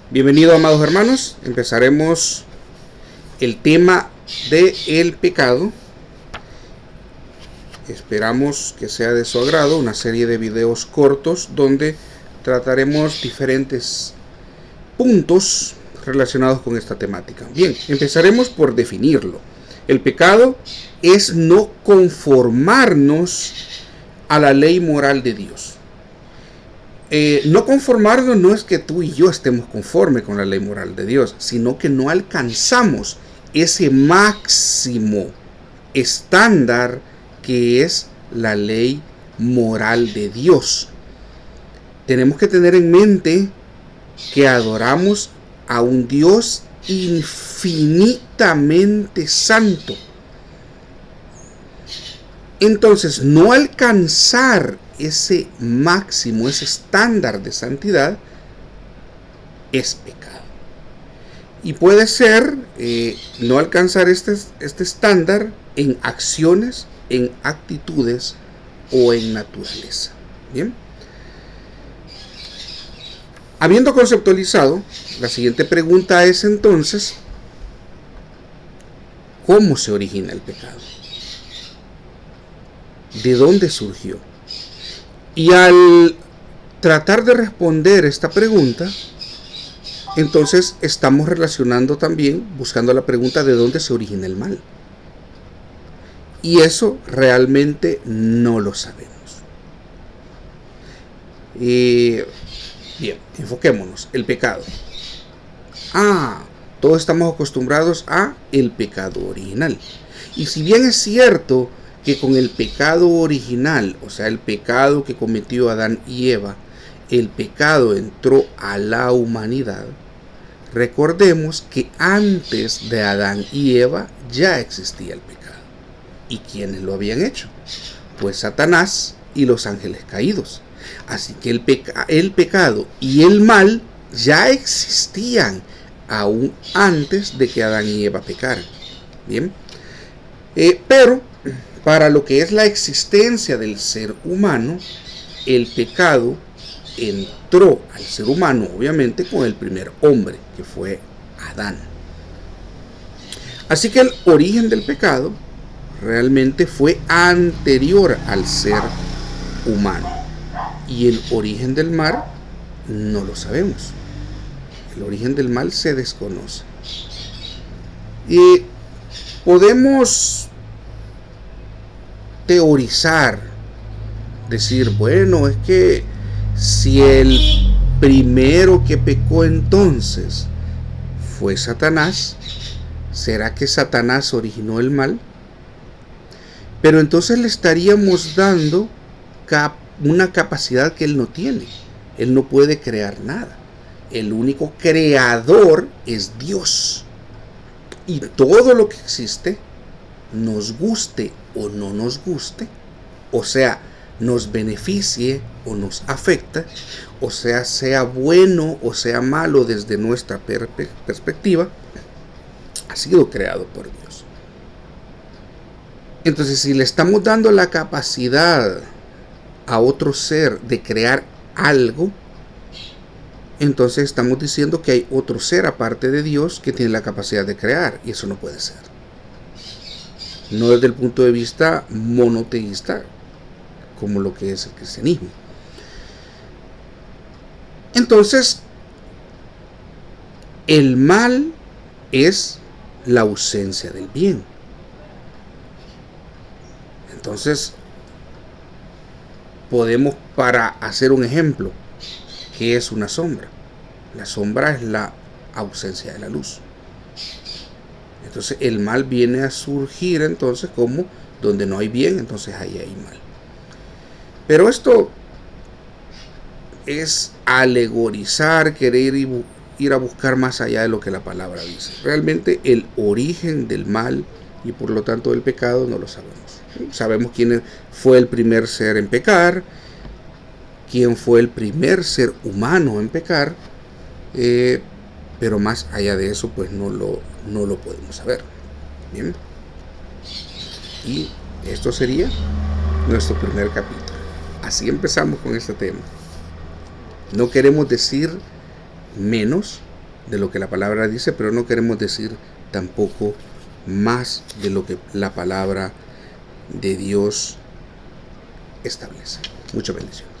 Bienvenidos, amados hermanos. Empezaremos el tema del pecado. Esperamos que sea de su agrado, una serie de videos cortos donde trataremos diferentes puntos relacionados con esta temática. Bien, empezaremos por definirlo. El pecado es no conformarnos a la ley moral de Dios. No conformarnos no es que tú y yo estemos conformes con la ley moral de Dios, sino que no alcanzamos ese máximo estándar que es la ley moral de Dios. Tenemos que tener en mente que adoramos a un Dios infinitamente santo. Entonces, no alcanzar ese máximo, ese estándar de santidad, es pecado. Y puede ser no alcanzar este estándar en acciones, en actitudes o en naturaleza. Bien. Habiendo conceptualizado, la siguiente pregunta es entonces, ¿cómo se origina el pecado? ¿De dónde surgió? Y al tratar de responder esta pregunta, entonces estamos relacionando también, buscando la pregunta de dónde se origina el mal. Y eso realmente no lo sabemos. Bien, enfoquémonos. El pecado. Todos estamos acostumbrados a el pecado original. Y si bien es cierto que con el pecado original, o sea, el pecado que cometió Adán y Eva, el pecado entró a la humanidad, recordemos que antes de Adán y Eva ya existía el pecado. ¿Y quiénes lo habían hecho? Pues Satanás y los ángeles caídos. Así que el pecado y el mal ya existían aún antes de que Adán y Eva pecaran. Bien, pero para lo que es la existencia del ser humano, el pecado entró al ser humano, obviamente, con el primer hombre, que fue Adán. Así que el origen del pecado realmente fue anterior al ser humano. Y el origen del mal no lo sabemos. El origen del mal se desconoce. Y podemos teorizar, decir, bueno, es que si el primero que pecó entonces fue Satanás, ¿será que Satanás originó el mal? Pero entonces le estaríamos dando una capacidad que él no tiene. Él no puede crear nada. El único creador es Dios. Y todo lo que existe, nos guste o no nos guste, o sea, nos beneficie o nos afecta, o sea bueno o sea malo desde nuestra perspectiva, ha sido creado por Dios. Entonces, si le estamos dando la capacidad a otro ser de crear algo, entonces estamos diciendo que hay otro ser aparte de Dios que tiene la capacidad de crear, y eso no puede ser. No desde el punto de vista monoteísta, como lo que es el cristianismo. Entonces, el mal es la ausencia del bien. Entonces, podemos, para hacer un ejemplo, ¿qué es una sombra? La sombra es la ausencia de la luz. Entonces el mal viene a surgir entonces como donde no hay bien, entonces ahí hay mal. Pero esto es alegorizar, querer ir a buscar más allá de lo que la palabra dice. Realmente el origen del mal y por lo tanto del pecado no lo sabemos. Sabemos quién fue el primer ser en pecar, quién fue el primer ser humano en pecar, pero más allá de eso pues no lo podemos saber. Bien, y esto sería nuestro primer capítulo. Así empezamos con este tema. No queremos decir menos, de lo que la palabra dice, pero no queremos decir tampoco más de lo que la palabra de Dios establece. Mucha bendición.